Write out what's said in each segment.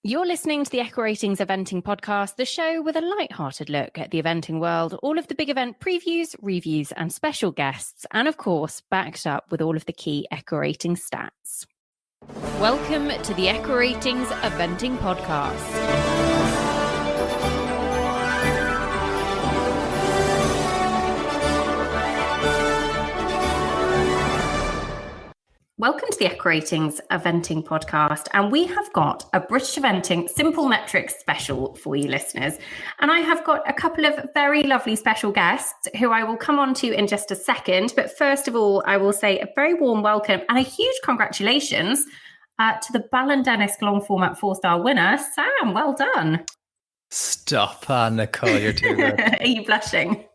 You're listening to the Echo Ratings Eventing Podcast, the show with a light-hearted look at the eventing world, all of the big event previews, reviews, and special guests, and of course, backed up with all of the key Echo Ratings stats. Welcome to the Echo Ratings Eventing Podcast. Welcome to the Echo Ratings Eventing Podcast, and we have got a British Eventing Simple Metrics special for you listeners. And I have got a couple of very lovely special guests who I will come on to in just a second. But first of all, I will say a very warm welcome and a huge congratulations to the Ballon d'Ennis long format 4-star winner, Sam. Well done. Stop, Nicole, you're too good. Are you blushing?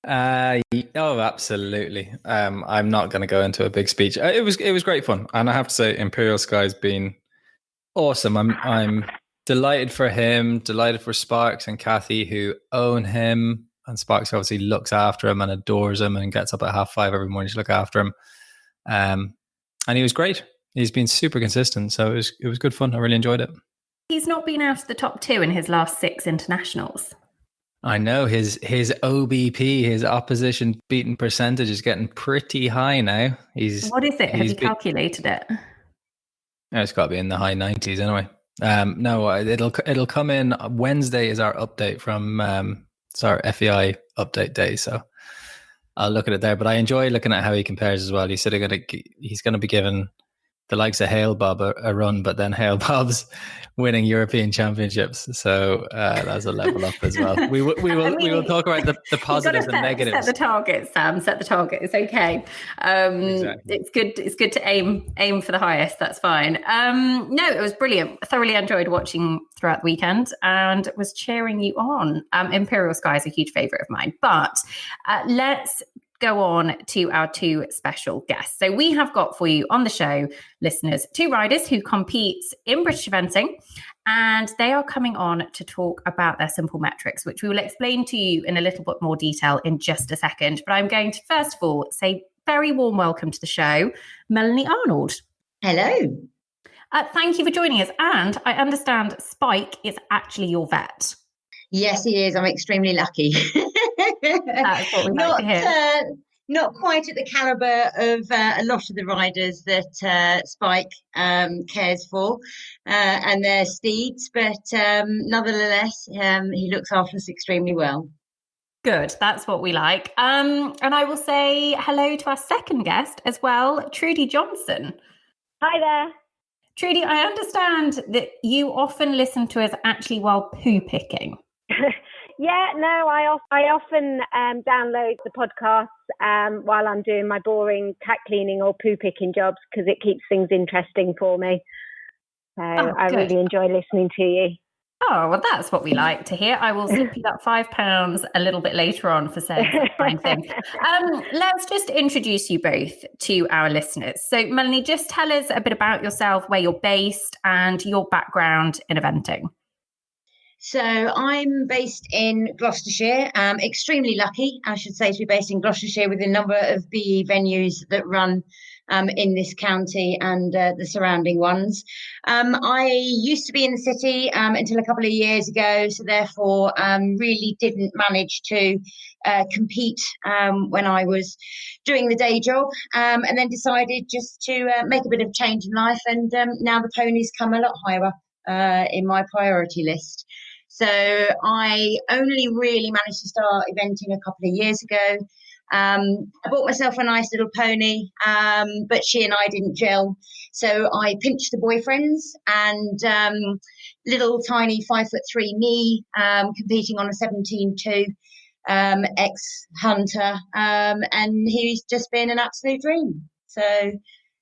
Oh, absolutely. I'm not going to go into a big speech. It was great fun, and I have to say, Imperial Sky's been awesome. I'm delighted for him, delighted for Sparks and Kathy who own him, and Sparks obviously looks after him and adores him and gets up at 5:30 every morning to look after him. And he was great. He's been super consistent, so it was good fun. I really enjoyed it. He's not been out of the top 2 in his last 6 internationals. I know his OBP, his opposition beaten percentage, is getting pretty high now. What is it? Have you calculated it? It's got to be in the high 90s anyway. No, it'll come in. Wednesday is our update from it's our FEI update day, so I'll look at it there. But I enjoy looking at how he compares as well. He's going to be given the likes of Hale Bob a run, but then Hale Bob's winning European championships, so that's a level up as well. We will talk about the positives and negatives. Set the target, Sam. Set the target. It's okay. Exactly. It's good to aim for the highest. That's fine. No, it was brilliant. I thoroughly enjoyed watching throughout the weekend and was cheering you on. Imperial Sky is a huge favourite of mine, but let's go on to our 2 special guests. So we have got for you on the show, listeners, 2 riders who compete in British eventing, and they are coming on to talk about their simple metrics, which we will explain to you in a little bit more detail in just a second. But I'm going to first of all say very warm welcome to the show, Melanie Arnold. Hello. Thank you for joining us. And I understand Spike is actually your vet. Yes, he is. I'm extremely lucky. That's what we like to hear. Not quite at the calibre of a lot of the riders that Spike cares for and their steeds, but nonetheless, he looks after us extremely well. Good, that's what we like. And I will say hello to our second guest as well, Trudy Johnson. Hi there. Trudy, I understand that you often listen to us actually while poo picking. Yeah, no, I often download the podcasts while I'm doing my boring tack cleaning or poo picking jobs because it keeps things interesting for me. So I really enjoy listening to you. Oh, well, that's what we like to hear. I will send you that £5 a little bit later on for saying that fine thing. Let's just introduce you both to our listeners. So, Melanie, just tell us a bit about yourself, where you're based and your background in eventing. So I'm based in Gloucestershire. Extremely lucky, I should say, to be based in Gloucestershire with a number of BE venues that run in this county and the surrounding ones. I used to be in the city until a couple of years ago, so therefore really didn't manage to compete when I was doing the day job, and then decided just to make a bit of change in life, and now the ponies come a lot higher up in my priority list. So I only really managed to start eventing a couple of years ago. I bought myself a nice little pony, but she and I didn't gel. So I pinched the boyfriends and little tiny 5'3" me competing on a 17.2 ex-hunter. And he's just been an absolute dream. So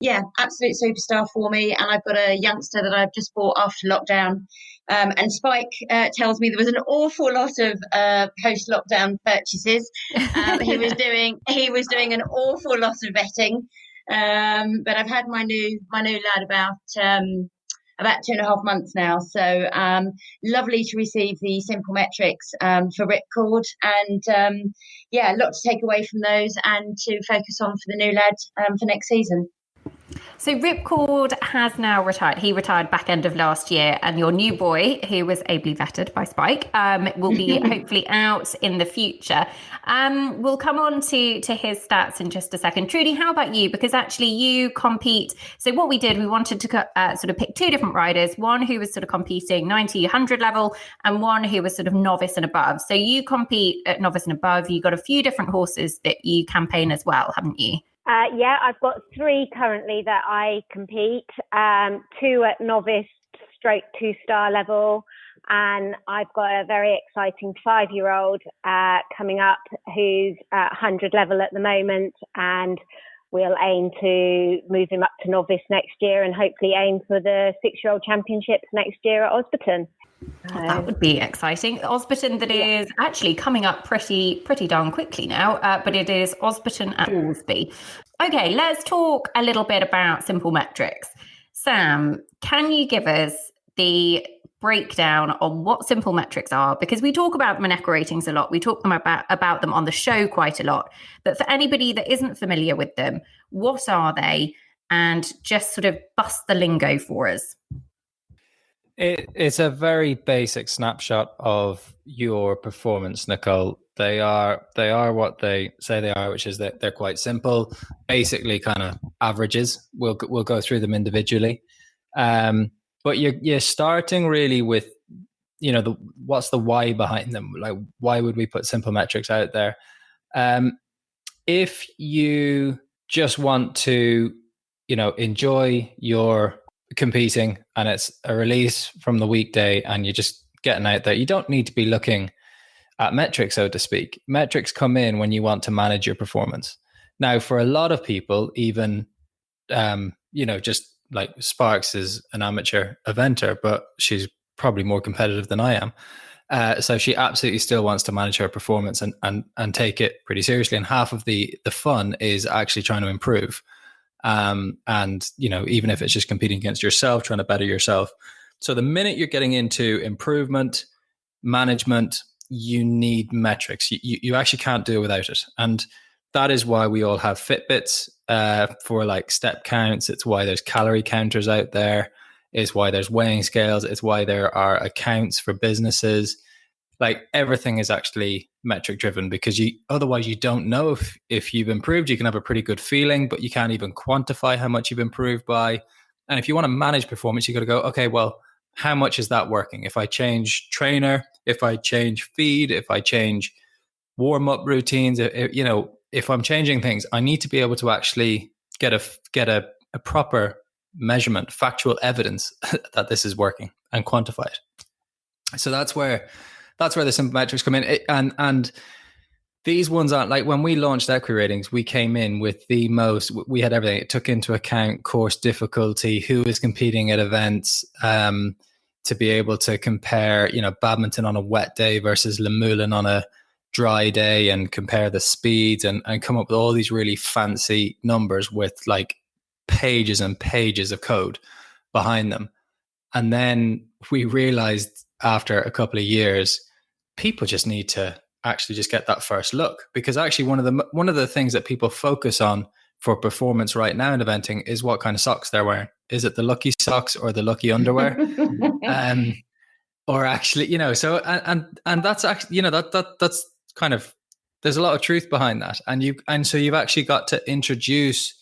yeah, absolute superstar for me. And I've got a youngster that I've just bought after lockdown. And Spike tells me there was an awful lot of post-lockdown purchases. He was doing an awful lot of vetting. But I've had my new lad about 2.5 months now. So lovely to receive the simple metrics for Ripcord, and a lot to take away from those and to focus on for the new lad for next season. So Ripcord has now retired. He retired back end of last year, and your new boy, who was ably vetted by Spike, will be hopefully out in the future. We'll come on to his stats in just a second. Trudy, how about you? Because actually you compete. So what we did, we wanted to sort of pick two different riders, one who was sort of competing 90, 100 level, and one who was sort of novice and above. So you compete at novice and above. You got a few different horses that you campaign as well, haven't you? Yeah, I've got 3 currently that I compete, 2 at novice stroke 2-star level, and I've got a very exciting 5-year-old coming up who's at 100 level at the moment, and we'll aim to move him up to novice next year and hopefully aim for the 6-year-old championships next year at Osberton. That would be exciting. Osberton that is actually coming up pretty darn quickly now, but it is Osberton at Alsby. Okay, let's talk a little bit about simple metrics. Sam, can you give us the breakdown on what simple metrics are? Because we talk about them in Echo ratings a lot. We talk about them on the show quite a lot. But for anybody that isn't familiar with them, what are they? And just sort of bust the lingo for us. It's a very basic snapshot of your performance, Nicole. They are what they say they are, which is that they're quite simple, basically kind of averages. We'll go through them individually, but you're starting really with, you know, what's the why behind them? Like, why would we put simple metrics out there? If you just want to, you know, enjoy your competing and it's a release from the weekday and you're just getting out there, you don't need to be looking at metrics, so to speak. Metrics come in when you want to manage your performance. Now, for a lot of people, even, you know, just like Sparks is an amateur eventer, but she's probably more competitive than I am. So she absolutely still wants to manage her performance and take it pretty seriously. And half of the fun is actually trying to improve. And, you know, even if it's just competing against yourself, trying to better yourself. So the minute you're getting into improvement, management, you need metrics. You actually can't do it without it. And that is why we all have Fitbits for like step counts. It's why there's calorie counters out there. It's why there's weighing scales. It's why there are accounts for businesses. Like, everything is actually metric driven, because otherwise you don't know if you've improved. You can have a pretty good feeling, but you can't even quantify how much you've improved by. And if you want to manage performance, you got to go, okay, well, how much is that working? If I change trainer, if I change feed, if I change warm up routines, you know, if I'm changing things, I need to be able to actually get a proper measurement, factual evidence that this is working, and quantify it. So that's where the simple metrics come in. And these ones aren't like, when we launched Equity Ratings, we came in with we had everything. It took into account course difficulty, who is competing at events, to be able to compare, you know, badminton on a wet day versus Le Moulin on a dry day, and compare the speeds and come up with all these really fancy numbers with like pages and pages of code behind them. And then we realized after a couple of years, people just need to actually just get that first look, because actually one of the things that people focus on for performance right now in eventing is what kind of socks they're wearing. Is it the lucky socks or the lucky underwear? Or actually, you know, so and that's actually, you know, that's kind of, there's a lot of truth behind that, and so you've actually got to introduce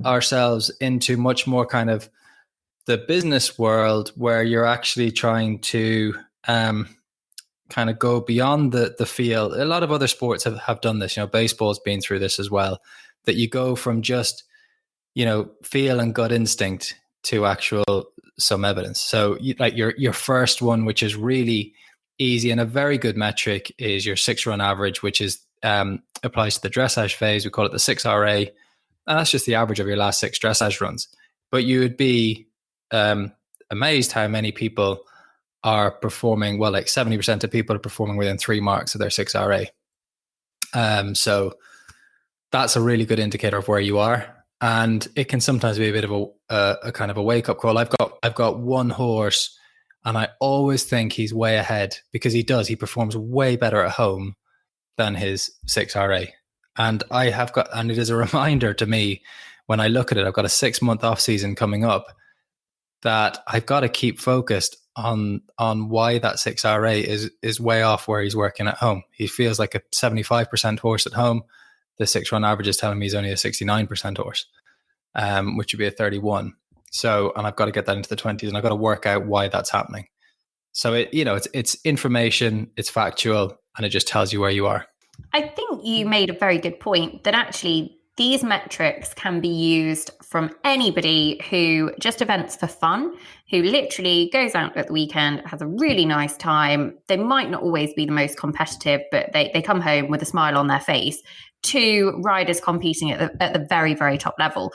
ourselves into much more kind of the business world, where you're actually trying to kind of go beyond the field. A lot of other sports have done this. You know, baseball's been through this as well, that you go from just, you know, feel and gut instinct to actual some evidence. So like your first one, which is really easy and a very good metric, is your 6-run average, which is applies to the dressage phase. We call it the 6RA. And that's just the average of your last 6 dressage runs. But you would be amazed how many people are performing well. Like 70% of people are performing within 3 marks of their 6RA. So that's a really good indicator of where you are. And it can sometimes be a bit of a kind of a wake up call. I've got one horse, and I always think he's way ahead, because he performs way better at home than his 6RA. And and it is a reminder to me, when I look at it, I've got a 6-month off season coming up that I've got to keep focused on why that 6RA is way off where he's working at home. He feels like a 75% horse at home. The 6-run average is telling me he's only a 69% horse, which would be a 31. So, and I've got to get that into the 20s, and I've got to work out why that's happening. So it's information, it's factual, and it just tells you where you are. I think you made a very good point that actually these metrics can be used from anybody who just events for fun, who literally goes out at the weekend, has a really nice time. They might not always be the most competitive, but they come home with a smile on their face, to riders competing at the very, very top level.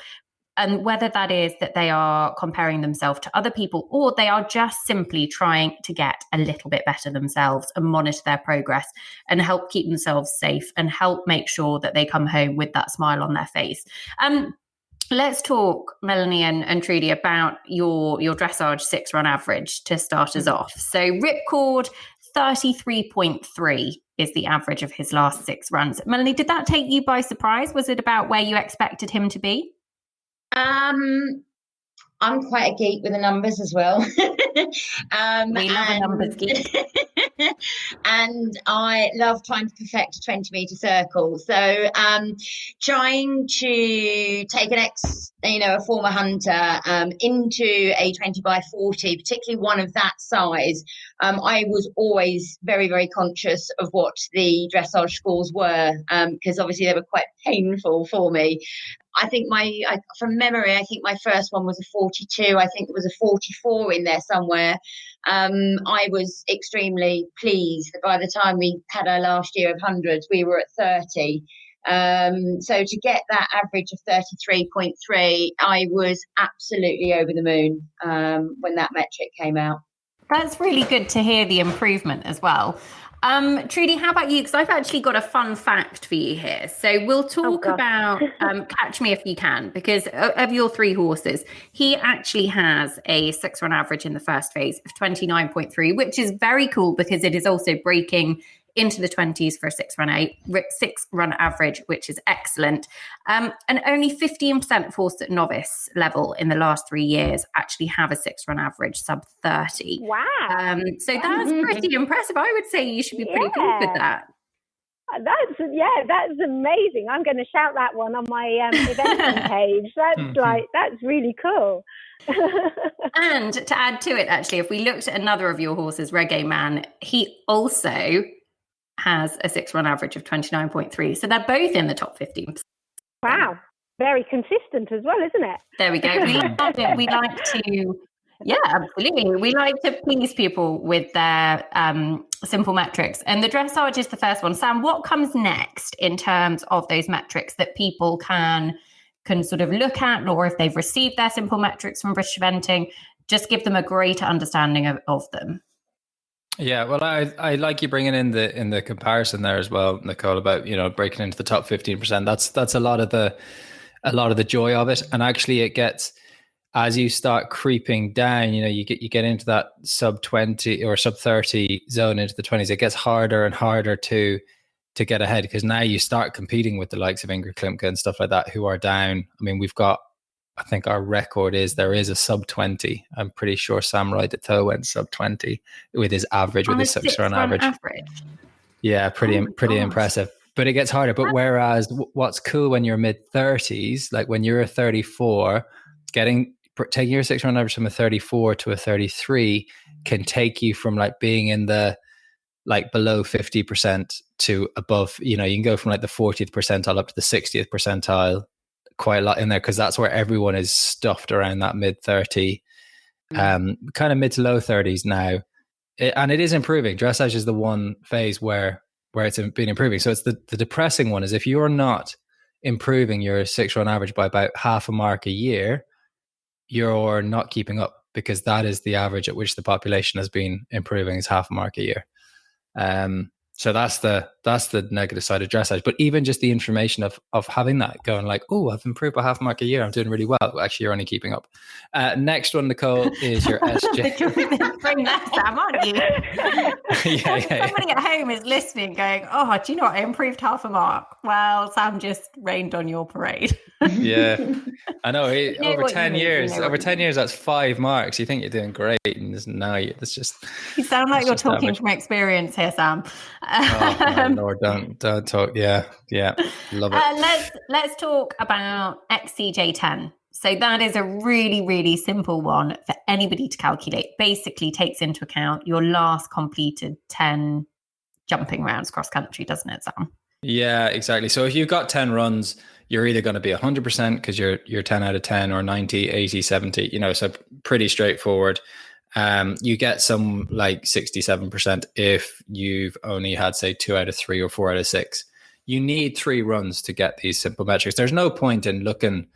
And whether that is that they are comparing themselves to other people, or they are just simply trying to get a little bit better themselves and monitor their progress and help keep themselves safe and help make sure that they come home with that smile on their face. Let's talk, Melanie and Trudy, about your dressage 6-run average to start us off. So Ripcord 33.3 is the average of his last 6 runs. Melanie, did that take you by surprise? Was it about where you expected him to be? I'm quite a geek with the numbers as well. We love a numbers geek. And I love trying to perfect a 20-meter circle. So trying to take a former hunter into a 20 by 40, particularly one of that size, I was always very, very conscious of what the dressage scores were, because obviously they were quite painful for me. I think from memory, I think my first one was a 42. I think there was a 44 in there somewhere. I was extremely pleased that by the time we had our last year of hundreds, we were at 30. So to get that average of 33.3, I was absolutely over the moon when that metric came out. That's really good to hear the improvement as well. Trudy, how about you? Because I've actually got a fun fact for you here. So we'll talk about Catch Me If You Can, because of your 3 horses, he actually has a 6-run average in the first phase of 29.3, which is very cool because it is also breaking into the 20s for a 6-run average, which is excellent. And only 15% of horses at novice level in the last 3 years actually have a 6-run average sub 30. Wow. So that's pretty impressive. I would say you should be pretty pleased with that. That's amazing. I'm going to shout that one on my event page. That's really cool. And to add to it, actually, if we looked at another of your horses, Reggae Man, he also has a 6-run average of 29.3. So they're both in the top 15%. Wow. Very consistent as well, isn't it? There we go. We like to, absolutely. We like to please people with their simple metrics. And the dressage is the first one. Sam, what comes next in terms of those metrics that people can sort of look at, or if they've received their simple metrics from British Eventing, just give them a greater understanding of them? Yeah, well, I like you bringing in the comparison there as well, Nicole, about breaking into the top 15%. That's a lot of the joy of it, and actually it gets, as you start creeping down, you get into that sub 20 or sub 30 zone into the 20s. It gets harder and harder to get ahead, because now you start competing with the likes of Ingrid Klimke and stuff like that, who are down. I mean, I think our record is there is a sub 20. I'm pretty sure Sam Wright at Toe went sub 20 with his average, with his 6-run average. Yeah, pretty impressive. But it gets harder. But whereas what's cool when you're mid 30s, like when you're a 34, taking your 6-run average from a 34 to a 33 can take you from like being in the below 50% to above. You can go from like the 40th percentile up to the 60th percentile. Quite a lot in there, because that's where everyone is stuffed around that mid 30, kind of mid to low 30s now, and it is improving. Dressage is the one phase where it's been improving. So it's the depressing one is if you're not improving your 6-run average by about half a mark a year, you're not keeping up, because that is the average at which the population has been improving, is half a mark a year. So that's the negative side of dressage. But even just the information of having that going like, oh, I've improved by half a mark a year, I'm doing really well. Well, actually, you're only keeping up. Next one, Nicole, is your SJ. Bring that, Sam, aren't you? Somebody at home is listening going, oh, do you know what? I improved half a mark. Well, Sam just rained on your parade. Yeah, I know. Over what you 10 mean, years, what over you 10 mean. years, that's 5 marks. You think you're doing great, and now it's just. You sound like it's you're just talking average. from experience here, Sam. Oh my Lord, don't talk. Yeah, love it. Let's talk about XCJ10. So that is a really, really simple one for anybody to calculate. Basically takes into account your last completed 10 jumping rounds cross country, doesn't it, Sam? Yeah, exactly. So if you've got 10 runs, you're either going to be 100% because you're 10 out of 10, or 90, 80, 70, so pretty straightforward. You get some like 67% if you've only had, say, 2 out of 3 or 4 out of 6. You need 3 runs to get these simple metrics. There's no point in looking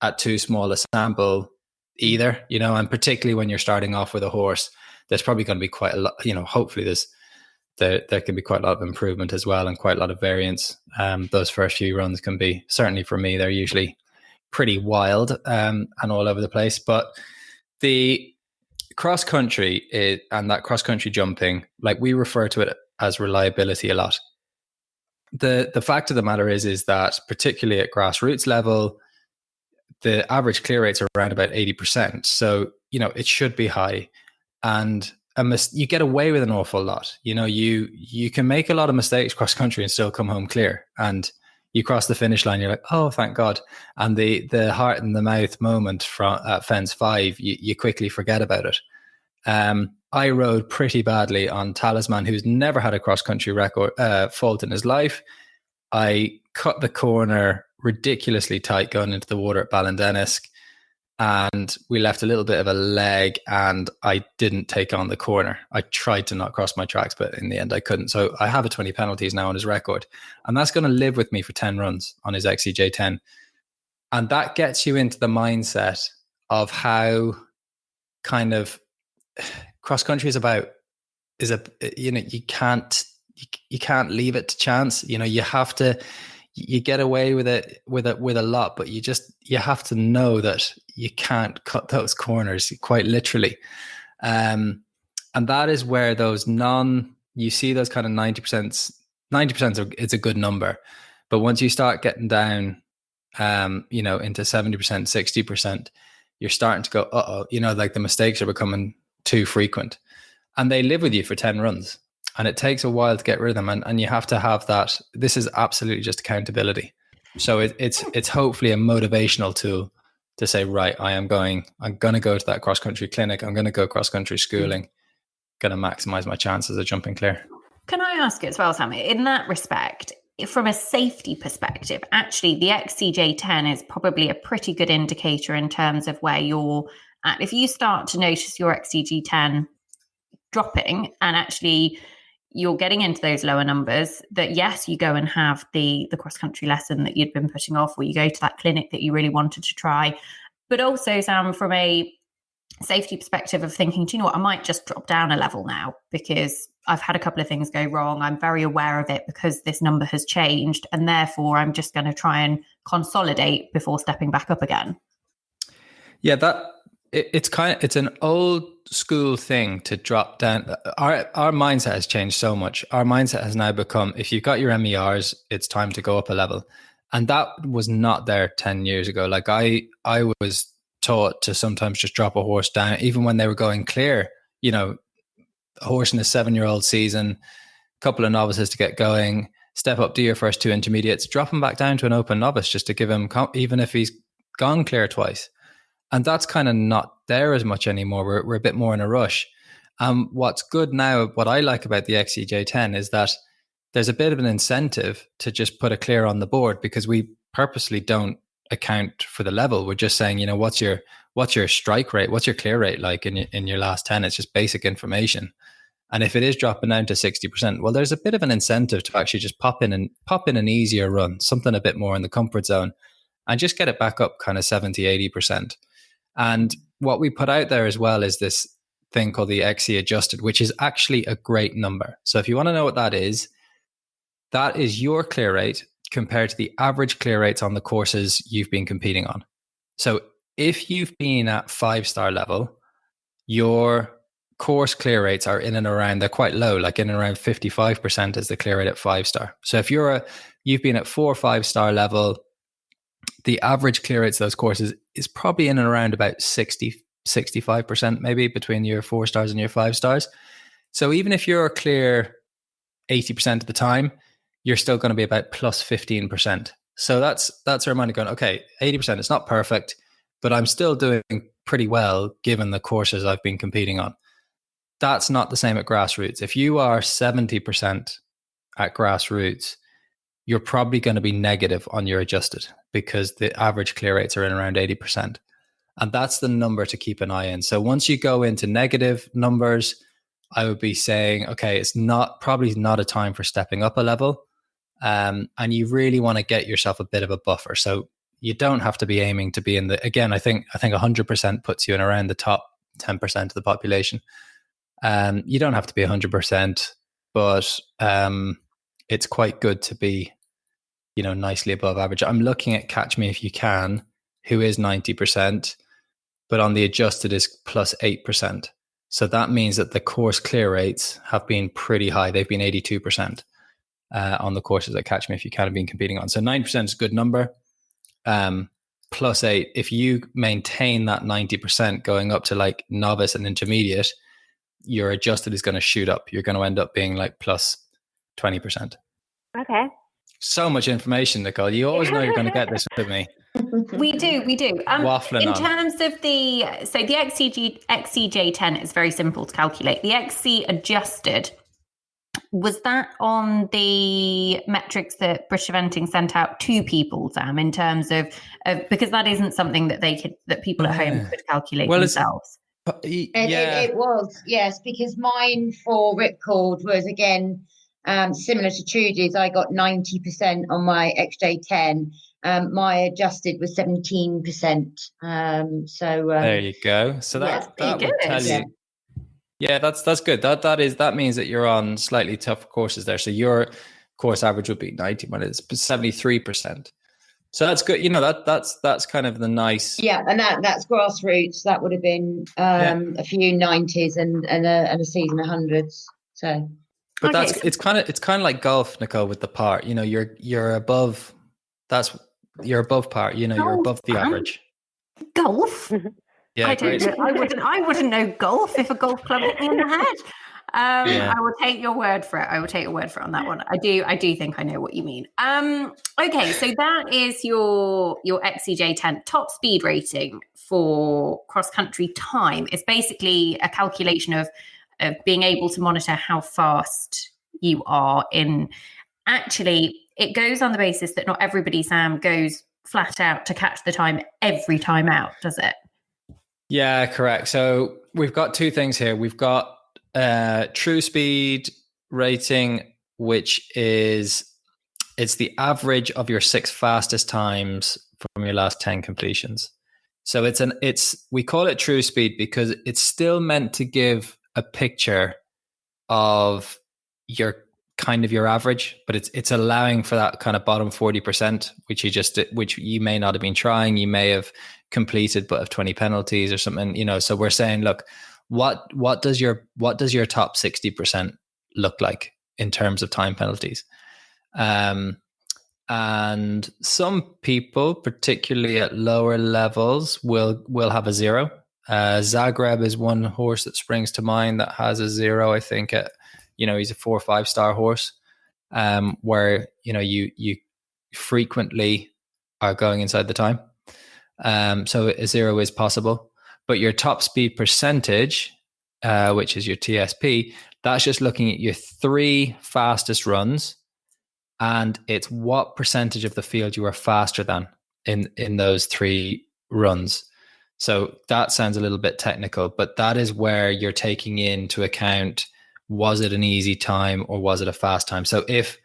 at too small a sample either, and particularly when you're starting off with a horse, there's probably going to be quite a lot, hopefully there can be quite a lot of improvement as well, and quite a lot of variance. Those first few runs can be, certainly for me, they're usually pretty wild and all over the place. But the cross country and that cross country jumping, like we refer to it as reliability a lot. The fact of the matter is that particularly at grassroots level, the average clear rates are around about 80%. So, it should be high. And you get away with an awful lot. You can make a lot of mistakes cross country and still come home clear. And you cross the finish line, you're like, oh, thank God. And the heart in the mouth moment from at Fens 5, you quickly forget about it. I rode pretty badly on Talisman, who's never had a cross country record fault in his life. I cut the corner ridiculously tight going into the water at Ballindennis, and we left a little bit of a leg, and I didn't take on the corner. I tried to not cross my tracks, but in the end I couldn't. So I have a 20 penalties now on his record, and that's going to live with me for 10 runs on his XCJ10. And that gets you into the mindset of how kind of cross country you can't leave it to chance. You have to, you get away with it with a lot, but you have to know that you can't cut those corners, quite literally. And that is where you see those kind of 90%, it's a good number. But once you start getting down, into 70%, 60%, you're starting to go, like the mistakes are becoming too frequent, and they live with you for 10 runs. And it takes a while to get rid of them. And you have to have that. This is absolutely just accountability. So it's hopefully a motivational tool to say, right, I'm going to go to that cross-country clinic. I'm going to go cross-country schooling, going to maximize my chances of jumping clear. Can I ask you as well, Sam, in that respect, from a safety perspective, actually the XCJ10 is probably a pretty good indicator in terms of where you're at. If you start to notice your XCJ10 dropping, and actually you're getting into those lower numbers, that yes, you go and have the cross-country lesson that you'd been putting off, or you go to that clinic that you really wanted to try. But also, Sam, from a safety perspective of thinking, do you know what, I might just drop down a level now because I've had a couple of things go wrong. I'm very aware of it because this number has changed, and therefore I'm just going to try and consolidate before stepping back up again. Yeah, it's an old school thing to drop down. Our mindset has changed so much. Our mindset has now become, if you've got your MERs, it's time to go up a level. And that was not there 10 years ago. Like I was taught to sometimes just drop a horse down, even when they were going clear, a horse in a 7-year-old season, couple of novices to get going, step up, do your first 2 intermediates, drop him back down to an open novice just to give him, even if he's gone clear twice. And that's kind of not there as much anymore. We're a bit more in a rush. What's good now, what I like about the XCJ10 is that there's a bit of an incentive to just put a clear on the board, because we purposely don't account for the level. We're just saying, what's your strike rate? What's your clear rate like in your last 10? It's just basic information. And if it is dropping down to 60%, well, there's a bit of an incentive to actually just pop in an easier run, something a bit more in the comfort zone, and just get it back up kind of 70, 80%. And what we put out there as well is this thing called the XC adjusted, which is actually a great number. So if you want to know what that is your clear rate compared to the average clear rates on the courses you've been competing on. So if you've been at 5-star level, your course clear rates are in and around, they're quite low, like in and around 55% is the clear rate at 5-star. So if you've been at 4 or 5-star level, the average clear rates of those courses is probably in and around about 65% maybe between your 4 stars and your 5 stars. So even if you're clear 80% of the time, you're still going to be about plus 15%. So that's a reminder going, okay, 80%, it's not perfect, but I'm still doing pretty well given the courses I've been competing on. That's not the same at grassroots. If you are 70% at grassroots, you're probably going to be negative on your adjusted because the average clear rates are in around 80%. And that's the number to keep an eye in. So once you go into negative numbers, I would be saying, okay, it's probably not a time for stepping up a level. And you really want to get yourself a bit of a buffer. So you don't have to be aiming to be in the, again, I think 100% puts you in around the top 10% of the population. You don't have to be 100%, but it's quite good to be, nicely above average. I'm looking at Catch Me If You Can, who is 90%, but on the adjusted is plus 8%. So that means that the course clear rates have been pretty high. They've been 82% on the courses that Catch Me If You Can have been competing on. So 9% is a good number. Plus 8, if you maintain that 90% going up to like novice and intermediate, your adjusted is going to shoot up. You're going to end up being like plus 20%. Okay. So much information, Nicole. You always know you're going to get this with me. We do. Waffling in on. terms of the XCJ10 is very simple to calculate. The XC adjusted, was that on the metrics that British Eventing sent out to people, Sam, in terms of because that isn't something that that people at home could calculate themselves? It was, yes, because mine for Ripcord was again similar to Trudy's. I got 90% on my XJ10. My adjusted was 17%. There you go. So that would tell you. Yeah, that's good. That means that you're on slightly tougher courses there. So your course average would be 90, but it's 73%. So that's good. That's kind of the nice. Yeah, and that's grassroots. That would have been a few 90s and a season of 100s. So, but it's kind of like golf, Nicole, with the par. You're above. You're above par. You're above the average. Golf. Yeah, I wouldn't know golf if a golf club hit me in the head. I will take your word for it. On that one. I do think I know what you mean. Okay, so that is your XCJ10 top speed rating for cross country time. It's basically a calculation of being able to monitor how fast you are in. Actually, it goes on the basis that not everybody, Sam, goes flat out to catch the time every time out, does it? Yeah, correct. So we've got two things here. We've got true speed rating, which it's the average of your 6 fastest times from your last 10 completions. So we call it true speed because it's still meant to give a picture of your average, but it's allowing for that kind of bottom 40%, which you may not have been trying, you may have completed but have 20 penalties or something, so we're saying, look, what does your top 60% look like in terms of time penalties? And some people, particularly at lower levels, will have a 0. Zagreb is one horse that springs to mind that has a 0. I think he's a 4 or 5 star horse, where you frequently are going inside the time. So a 0 is possible, but your top speed percentage, which is your TSP, that's just looking at your 3 fastest runs, and it's what percentage of the field you are faster than in those 3 runs. So that sounds a little bit technical, but that is where you're taking into account, was it an easy time or was it a fast time? So if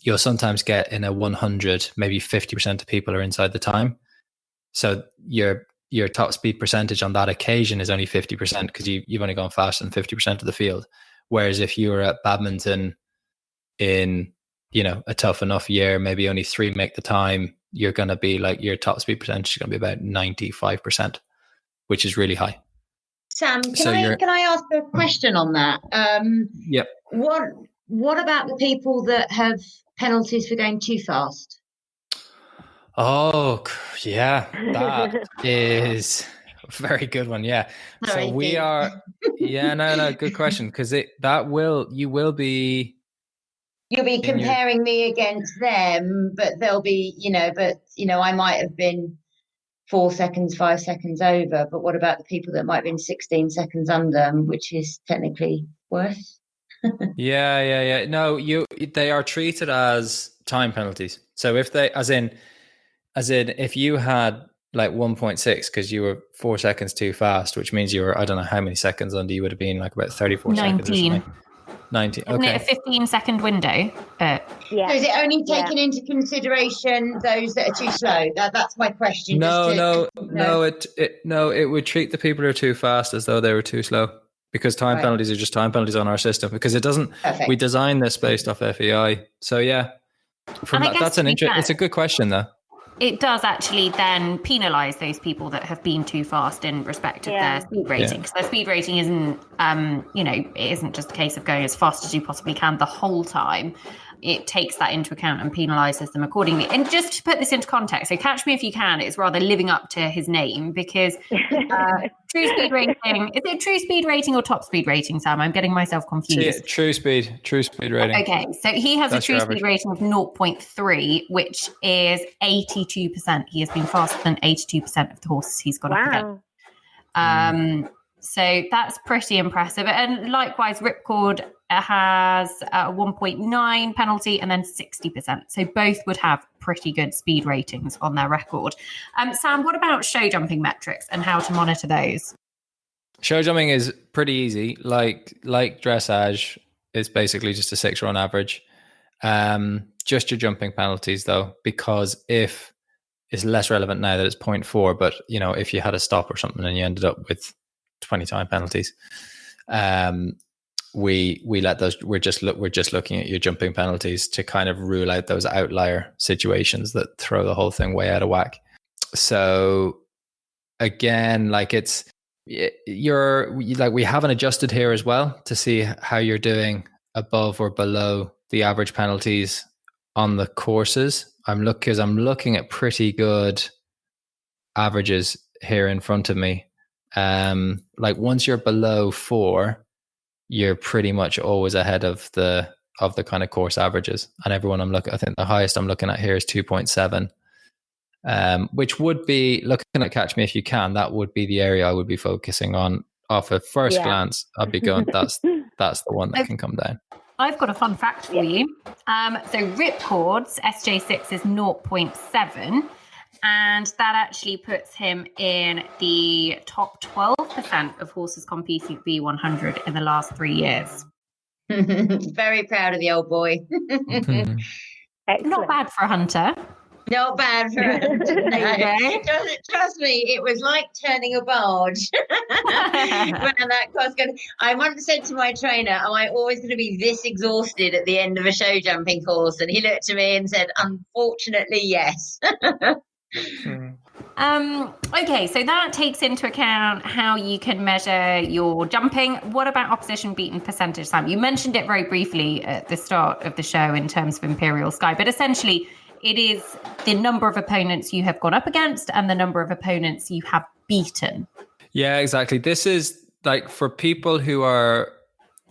you'll sometimes get in a 100, maybe 50% of people are inside the time. So your top speed percentage on that occasion is only 50% because you've only gone faster than 50% of the field. Whereas if you were at badminton in, a tough enough year, maybe only 3 make the time, you're going to be like, your top speed percentage is going to be about 95%, which is really high. Sam, can I ask a question on that? Yep. What about the people that have penalties for going too fast? Oh, yeah, that is a very good one. Yeah. Sorry, So we Dean. are, yeah, no, good question. Because you will be You'll be in your, comparing me against them, but they'll be, I might have been 4 seconds, 5 seconds over. But what about the people that might have been 16 seconds under, which is technically worse? yeah. No, they are treated as time penalties. So if they, if you had like 1.6 because you were 4 seconds too fast, which means you were, I don't know how many seconds under, you would have been like about 34 seconds or 19. something. 19. Isn't Okay. it a 15-second window? Yeah. So is it only taking into consideration those that are too slow? That's my question. No, it would treat the people who are too fast as though they were too slow, because time penalties are just time penalties on our system, because it doesn't. Perfect. We designed this based off FEI. So yeah, it's a good question though. It does actually then penalise those people that have been too fast in respect of their speed rating, because their speed rating isn't, it isn't just a case of going as fast as you possibly can the whole time. It takes that into account and penalises them accordingly. And just to put this into context, so Catch Me If You Can is rather living up to his name, because true speed rating, is it true speed rating or top speed rating, Sam? I'm getting myself confused. True speed rating. Okay, so he has a true speed rating of 0.3, which is 82%. He has been faster than 82% of the horses he's got up against. So that's pretty impressive. And likewise, Ripcord has a 1.9 penalty and then 60%. So both would have pretty good speed ratings on their record. Sam, what about show jumping metrics and how to monitor those? Show jumping is pretty easy. Like dressage, it's basically just a 6-run average. Just your jumping penalties though, because if it's less relevant now that it's 0.4, but if you had a stop or something and you ended up with 20 time penalties, we let those. We're just looking at your jumping penalties to kind of rule out those outlier situations that throw the whole thing way out of whack. So again, we haven't adjusted here as well to see how you're doing above or below the average penalties on the courses. I'm looking at pretty good averages here in front of me. Once you're below 4, you're pretty much always ahead of the kind of course averages. And everyone I think the highest I'm looking at here is 2.7, which would be, looking at Catch Me If You Can, that would be the area I would be focusing on. Off at first glance, I'd be going, that's the one that can come down. I've got a fun fact for you. So Ripcord's SJ6 is 0.7. And that actually puts him in the top 12% of horses competing at V100 in the last 3 years. Very proud of the old boy. Not bad for a hunter. Not bad for a hunter. No. Trust me, it was like turning a barge. I once said to my trainer, am I always going to be this exhausted at the end of a show jumping course? And he looked at me and said, unfortunately, yes. Okay, so that takes into account how you can measure your jumping. What about opposition beaten percentage, Sam? You mentioned it very briefly at the start of the show in terms of Imperial Sky, but essentially it is the number of opponents you have gone up against and the number of opponents you have beaten. Yeah, exactly. This is for people who are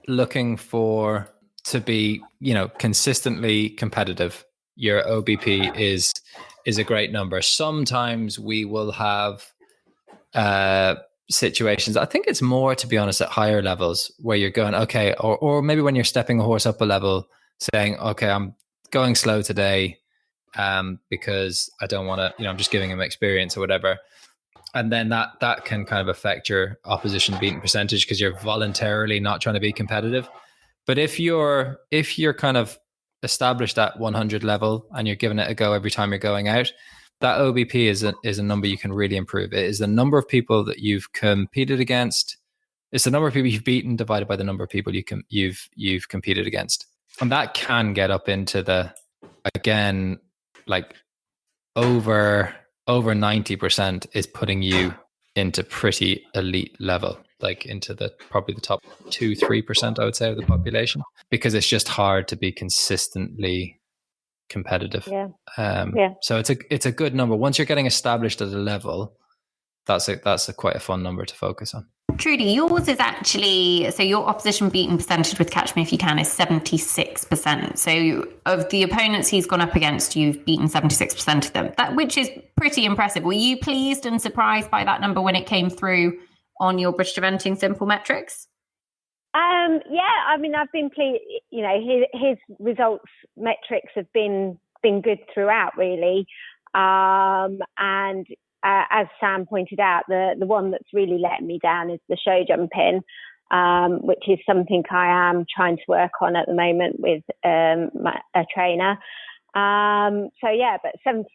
looking to be, consistently competitive. Your OBP is a great number. Sometimes we will have situations, I think it's more, to be honest, at higher levels where you're going, okay, or maybe when you're stepping a horse up a level, saying, okay, I'm going slow today because I don't want to, I'm just giving him experience or whatever. And then that can kind of affect your opposition beaten percentage because you're voluntarily not trying to be competitive. But if you're kind of established at 100 level and you're giving it a go every time you're going out, that OBP is a number you can really improve. It is the number of people that you've competed against. It's the number of people you've beaten divided by the number of people you've competed against, and that can get up into the, again, over 90% is putting you into pretty elite level, into probably the top 2-3%, I would say, of the population, because it's just hard to be consistently competitive. Yeah. So it's a good number. Once you're getting established at a level, that's quite a fun number to focus on. Trudy, yours is actually, so your opposition beaten percentage with Catch Me If You Can is 76%. So of the opponents he's gone up against, you've beaten 76% of them, which is pretty impressive. Were you pleased and surprised by that number when it came through on your British Eventing Simple Metrics? Yeah, I mean, I've been pleased. You know, his results metrics have been good throughout, really. And as Sam pointed out, the one that's really letting me down is the show jumping, which is something I am trying to work on at the moment with a trainer. So yeah, but 76%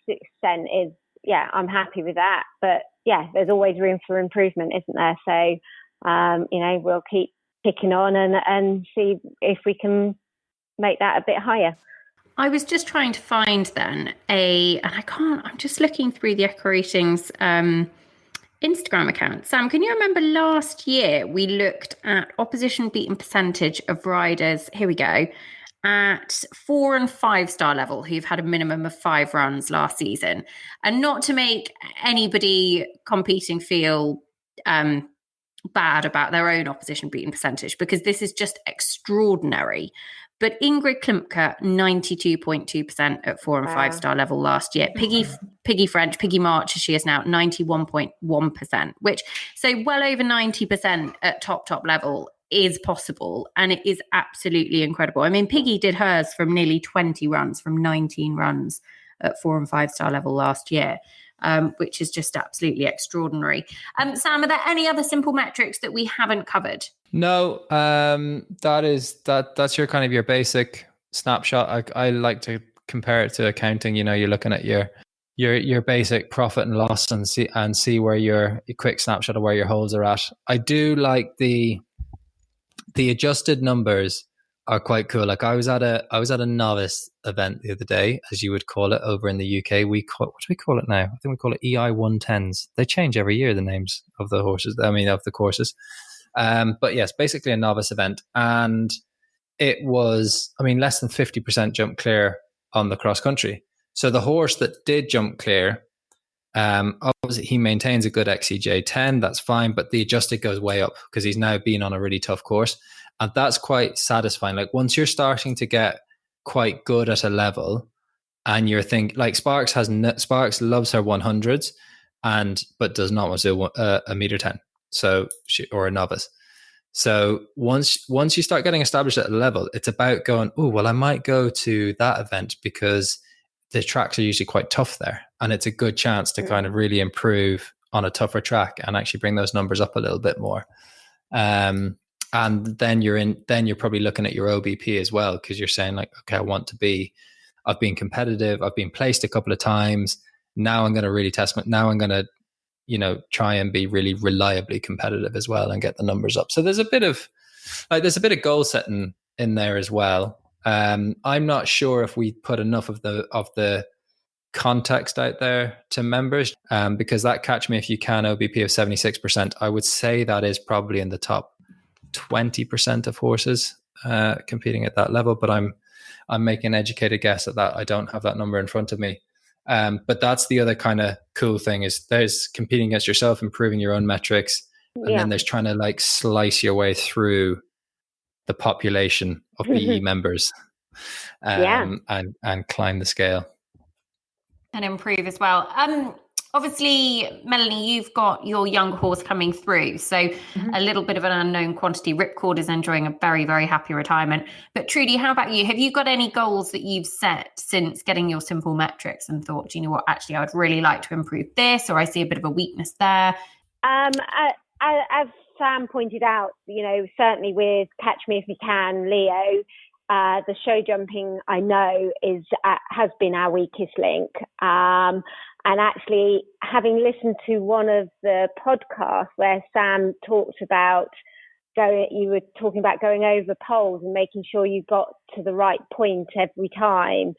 is, yeah, I'm happy with that. But yeah, there's always room for improvement, isn't there? So, you know, we'll keep picking on and see if we can make that a bit higher. I was just trying to find then I'm just looking through the Echo Ratings Instagram account. Sam, can you remember last year we looked at opposition beaten percentage of riders, here we go, at 4 and 5 star level who've had a minimum of 5 runs last season. And not to make anybody competing feel bad about their own opposition beaten percentage, because this is just extraordinary. But Ingrid Klimpke, 92.2% at 4 and 5 star level last year. Piggy French, Piggy March, as she is now, 91.1%, which, so well over 90% at top level is possible. And it is absolutely incredible. I mean, Piggy did hers from nearly 20 runs, from 19 runs at 4 and 5 star level last year. Which is just absolutely extraordinary. Sam, are there any other simple metrics that we haven't covered? No, that's your kind of your basic snapshot. I like to compare it to accounting. You know, you're looking at your basic profit and loss and see where your quick snapshot of where your holds are at. I do like the adjusted numbers are quite cool. Like I was at a novice event the other day, as you would call it over in the UK. What do we call it now? I think we call it EI 110s. They change every year, the names of the horses. I mean, of the courses. But yes, basically a novice event. And it was, I mean, less than 50% jump clear on the cross country. So the horse that did jump clear, obviously he maintains a good XCJ 10. That's fine. But the adjusted goes way up because he's now been on a really tough course. And that's quite satisfying. Like once you're starting to get quite good at a level and you're thinking, like Sparks loves her 100s but does not want to do a meter 10. So or a novice. So once you start getting established at a level, it's about going, oh, well, I might go to that event because the tracks are usually quite tough there. And it's a good chance to kind of really improve on a tougher track and actually bring those numbers up a little bit more. And then you're probably looking at your OBP as well, because you're saying like, okay, I've been competitive. I've been placed a couple of times. Now I'm going to really test now I'm going to, you know, try and be really reliably competitive as well and get the numbers up. So there's a bit of goal setting in there as well. I'm not sure if we put enough of the context out there to members, because that Catch Me If You Can OBP of 76%, I would say that is probably in the top 20% of horses competing at that level, but I'm making an educated guess at that. I don't have that number in front of me. But that's the other kind of cool thing is there's competing against yourself, improving your own metrics. And then there's trying to like slice your way through the population of BE members and climb the scale. And improve as well. Obviously, Melanie, you've got your young horse coming through. So a little bit of an unknown quantity. Ripcord is enjoying a very, very happy retirement. But Trudy, how about you? Have you got any goals that you've set since getting your simple metrics and thought, you know what, actually, I would really like to improve this, or I see a bit of a weakness there? As Sam pointed out, you know, certainly with Catch Me If You Can, Leo, the show jumping, I know, has been our weakest link. And actually, having listened to one of the podcasts where Sam talked about you were talking about going over poles and making sure you got to the right point every time,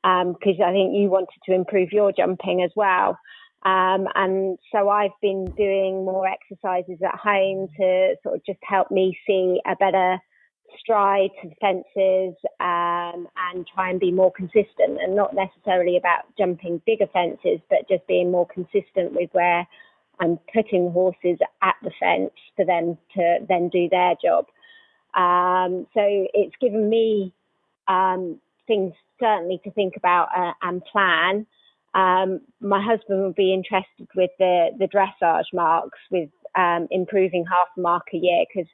because I think you wanted to improve your jumping as well. And so I've been doing more exercises at home to sort of just help me see a better stride to the fences and try and be more consistent, and not necessarily about jumping bigger fences, but just being more consistent with where I'm putting the horses at the fence for them to then do their job. So it's given me things certainly to think about and plan. My husband would be interested with the dressage marks, with improving half a mark a year, because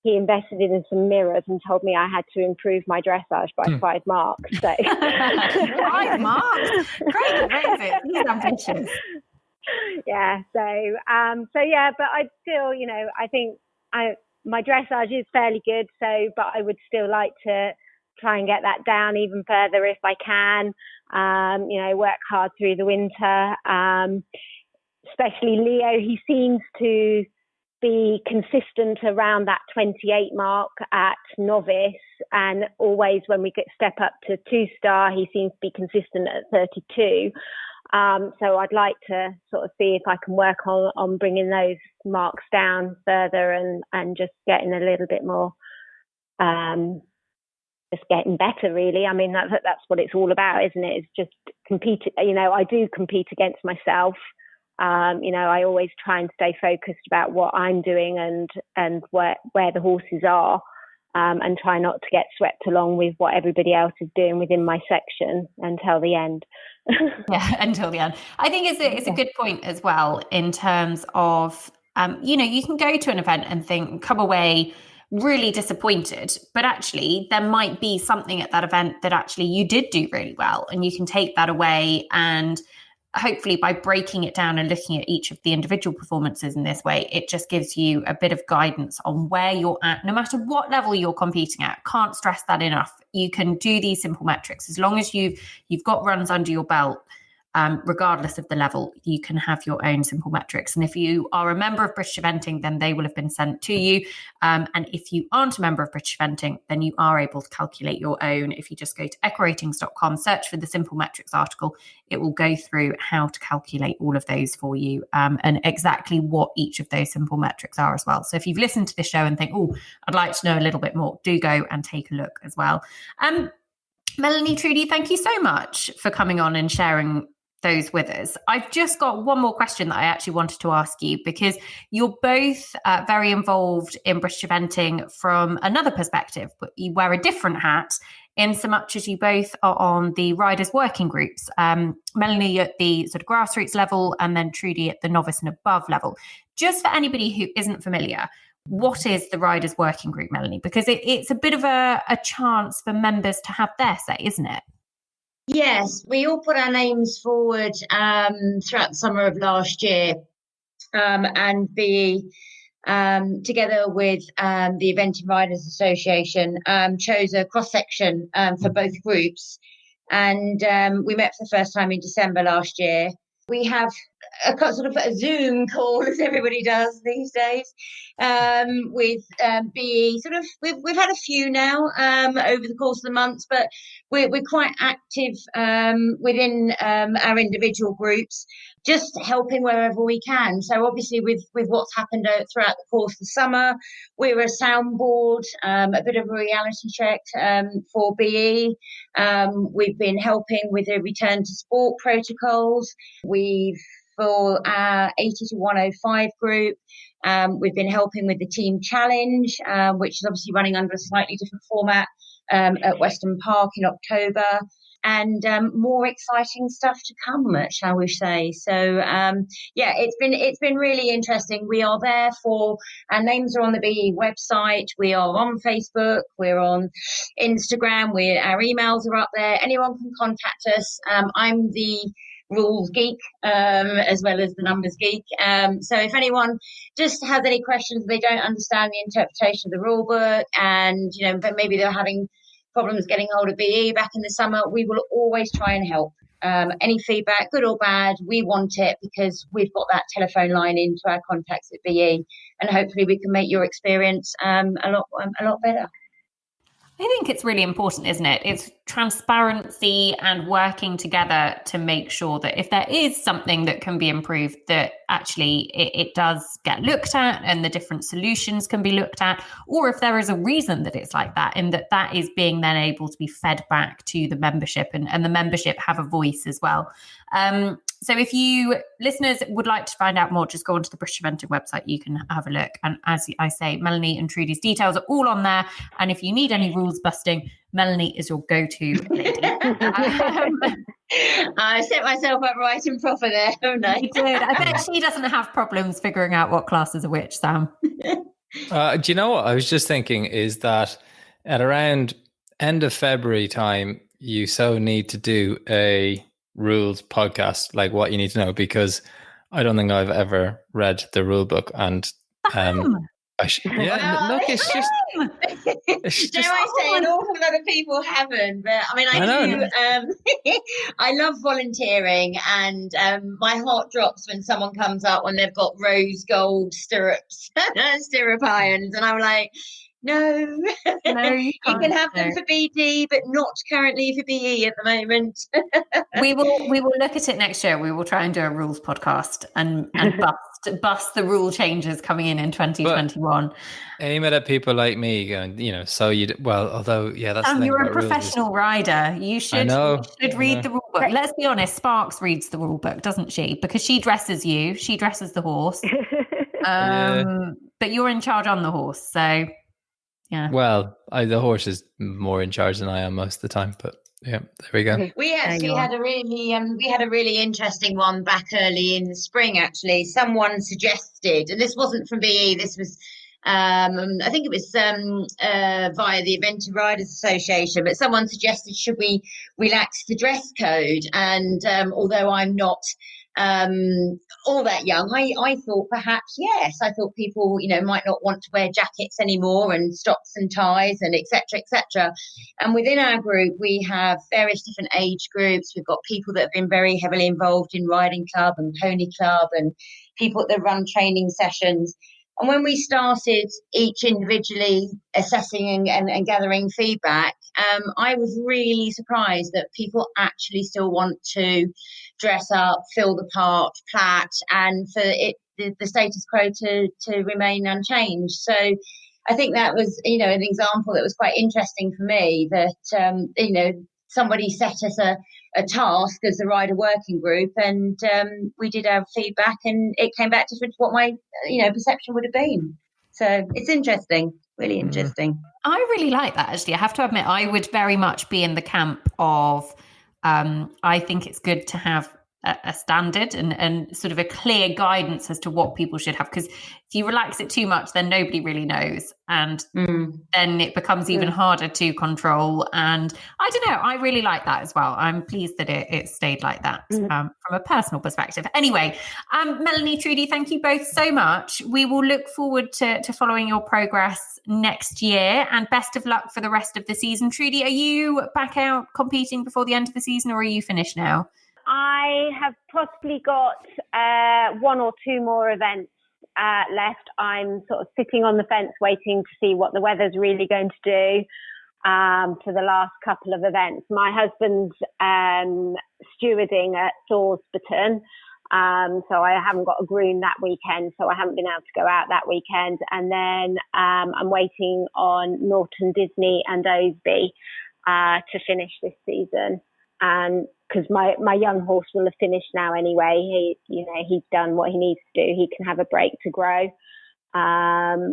he invested in some mirrors and told me I had to improve my dressage by 5 marks. So 5 marks? Great, amazing. He's ambitious. Yeah. So yeah, but I still, I think my dressage is fairly good. So, but I would still like to try and get that down even further if I can. Work hard through the winter. Especially Leo, he seems to be consistent around that 28 mark at novice, and always when we step up to 2-star, he seems to be consistent at 32. So I'd like to sort of see if I can work on bringing those marks down further and just getting a little bit more, just getting better, really. I mean, that's what it's all about, isn't it? It's just compete. I do compete against myself. I always try and stay focused about what I'm doing and where the horses are, and try not to get swept along with what everybody else is doing within my section until the end. Yeah, until the end. I think it's a good point as well, in terms of, you can go to an event and come away really disappointed, but actually there might be something at that event that actually you did do really well, and you can take that away, and hopefully by breaking it down and looking at each of the individual performances in this way, it just gives you a bit of guidance on where you're at, no matter what level you're competing at. Can't stress that enough. You can do these simple metrics as long as you've got runs under your belt. Regardless of the level, you can have your own simple metrics. And if you are a member of British Eventing, then they will have been sent to you. And if you aren't a member of British Eventing, then you are able to calculate your own. If you just go to equiratings.com, search for the simple metrics article, it will go through how to calculate all of those for you, and exactly what each of those simple metrics are as well. So if you've listened to this show and think, I'd like to know a little bit more, do go and take a look as well. Melanie, Trudy, thank you so much for coming on and sharing those with us. I've just got one more question that I actually wanted to ask you, because you're both very involved in British Eventing from another perspective, but you wear a different hat in so much as you both are on the riders working groups. Melanie at the sort of grassroots level, and then Trudy at the novice and above level. Just for anybody who isn't familiar, what is the riders working group, Melanie? Because it's a bit of a chance for members to have their say, isn't it? Yes, we all put our names forward throughout the summer of last year, and together with the Eventing Riders Association, chose a cross-section for both groups. And we met for the first time in December last year. We have a sort of a Zoom call, as everybody does these days, with BE. Sort of, we've had a few now over the course of the months, but we're quite active within our individual groups, just helping wherever we can. So obviously, with what's happened throughout the course of the summer, we're a soundboard, a bit of a reality check for BE. We've been helping with the return to sport protocols. For our 80 to 105 group, we've been helping with the team challenge, which is obviously running under a slightly different format at Weston Park in October, and more exciting stuff to come, shall we say. So it's been really interesting. We are there for, our names are on the BE website, we are on Facebook, we're on Instagram, our emails are up there. Anyone can contact us. I'm the rules geek as well as the numbers geek, so if anyone just has any questions, they don't understand the interpretation of the rule book, and but maybe they're having problems getting hold of BE back in the summer, we will always try and help. Any feedback, good or bad, we want it, because we've got that telephone line into our contacts at BE, and hopefully we can make your experience a lot better. I think it's really important, isn't it? It's transparency and working together to make sure that if there is something that can be improved, that actually it does get looked at and the different solutions can be looked at, or if there is a reason that it's like that, and that is being then able to be fed back to the membership, and the membership have a voice as well. So if you listeners would like to find out more, just go onto the British Eventing website. You can have a look. And as I say, Melanie and Trudy's details are all on there. And if you need any rules busting, Melanie is your go-to lady. I set myself up right and proper there, haven't I? You did. I bet she doesn't have problems figuring out what classes are which, Sam. Do you know what I was just thinking is that at around end of February time, you so need to do a rules podcast, like what you need to know, because I don't think I've ever read the rule book, and look, it's just Dare I say, an awful lot of people haven't, but I mean, I do. I love volunteering, and my heart drops when someone comes up when they've got rose gold stirrups, stirrup irons, and I'm like, no, you can have them for BD, but not currently for BE at the moment. We will look at it next year. We will try and do a rules podcast and bust the rule changes coming in 2021. But aim it at people like me, going, so although that's the thing you're a about professional rider. You should read the rule book. Let's be honest, Sparks reads the rule book, doesn't she? Because she dresses you, she dresses the horse. But you're in charge on the horse, so. Yeah. Well, the horse is more in charge than I am most of the time, but yeah, there we go. We actually had a really interesting one back early in the spring. Actually, someone suggested, and this wasn't from BE. This was, I think it was via the Adventure Riders Association. But someone suggested, should we relax the dress code? And although I'm not all that young, I thought perhaps yes. I thought people might not want to wear jackets anymore and stocks and ties and etc. And within our group we have various different age groups. We've got people that have been very heavily involved in riding club and pony club, and people that run training sessions. And when we started each individually assessing and gathering feedback, I was really surprised that people actually still want to dress up, fill the part, plait, and for the status quo to remain unchanged. So I think that was, an example that was quite interesting for me, that, somebody set us a task as the rider working group, and we did our feedback, and it came back different to what my perception would have been. So it's interesting, really interesting. I really like that, actually. I have to admit, I would very much be in the camp of I think it's good to have a standard and sort of a clear guidance as to what people should have, because if you relax it too much, then nobody really knows, and then it becomes even harder to control. And I don't know, I really like that as well. I'm pleased that it stayed like that from a personal perspective. Anyway, Melanie, Trudy, thank you both so much. We will look forward to following your progress next year, and best of luck for the rest of the season. Trudy, are you back out competing before the end of the season, or are you finished now? I have possibly got one or two more events left. I'm sort of sitting on the fence waiting to see what the weather's really going to do for the last couple of events. My husband's stewarding at Thorsburton, so I haven't got a groom that weekend, so I haven't been able to go out that weekend. And then I'm waiting on Norton, Disney and Osby to finish this season. And because my young horse will have finished now anyway. He's done what he needs to do. He can have a break to grow. So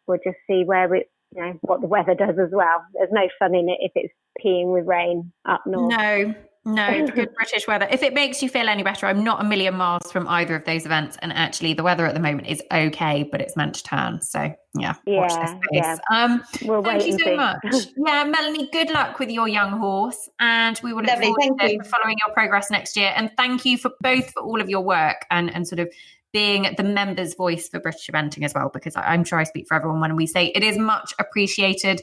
we'll just see what the weather does as well. There's no fun in it if it's peeing with rain up north. No, good British weather. If it makes you feel any better, I'm not a million miles from either of those events, and actually the weather at the moment is okay, but it's meant to turn. So watch this space. Yeah. Thank you so much. Yeah, Melanie, good luck with your young horse, and we will look forward to following your progress next year. And thank you for all of your work and sort of being the members' voice for British Eventing as well, because I'm sure I speak for everyone when we say it is much appreciated.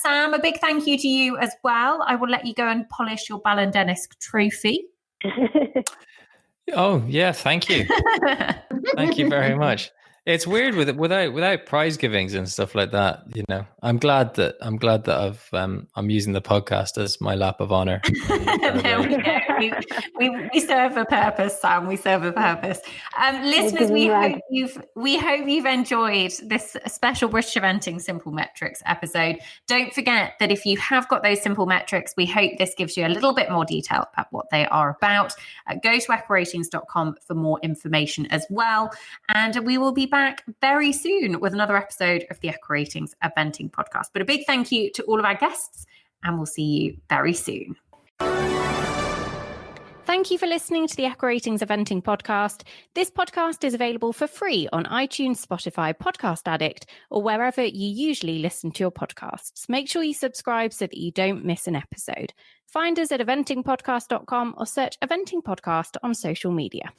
Sam, a big thank you to you as well. I will let you go and polish your Ballondennis trophy. Oh, yeah, thank you. Thank you very much. It's weird without prize givings and stuff like that. You know, I'm glad that I'm using the podcast as my lap of honor. There we go. We serve a purpose, Sam. We serve a purpose. Listeners, we hope you've enjoyed this special British Eventing Simple Metrics episode. Don't forget that if you have got those simple metrics, we hope this gives you a little bit more detail about what they are about. Go to echoratings.com for more information as well. And we will be back very soon with another episode of the Echo Ratings Eventing Podcast. But a big thank you to all of our guests, and we'll see you very soon. Thank you for listening to the Echo Ratings Eventing Podcast. This podcast is available for free on iTunes, Spotify, Podcast Addict, or wherever you usually listen to your podcasts. Make sure you subscribe so that you don't miss an episode. Find us at eventingpodcast.com or search Eventing Podcast on social media.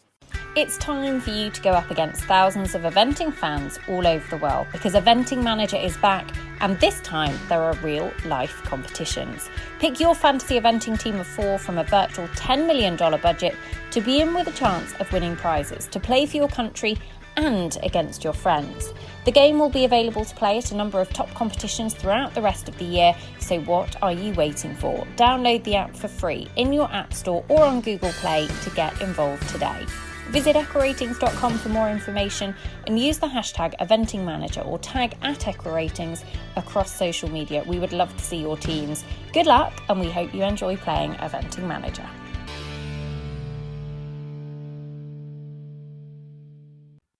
It's time for you to go up against thousands of eventing fans all over the world, because Eventing Manager is back, and this time there are real life competitions. Pick your fantasy eventing team of 4 from a virtual $10 million budget to be in with a chance of winning prizes, to play for your country and against your friends. The game will be available to play at a number of top competitions throughout the rest of the year, so what are you waiting for? Download the app for free in your App Store or on Google Play to get involved today. Visit echoratings.com for more information and use the hashtag eventingmanager or tag @echoratings across social media. We would love to see your teams. Good luck, and we hope you enjoy playing Eventing Manager.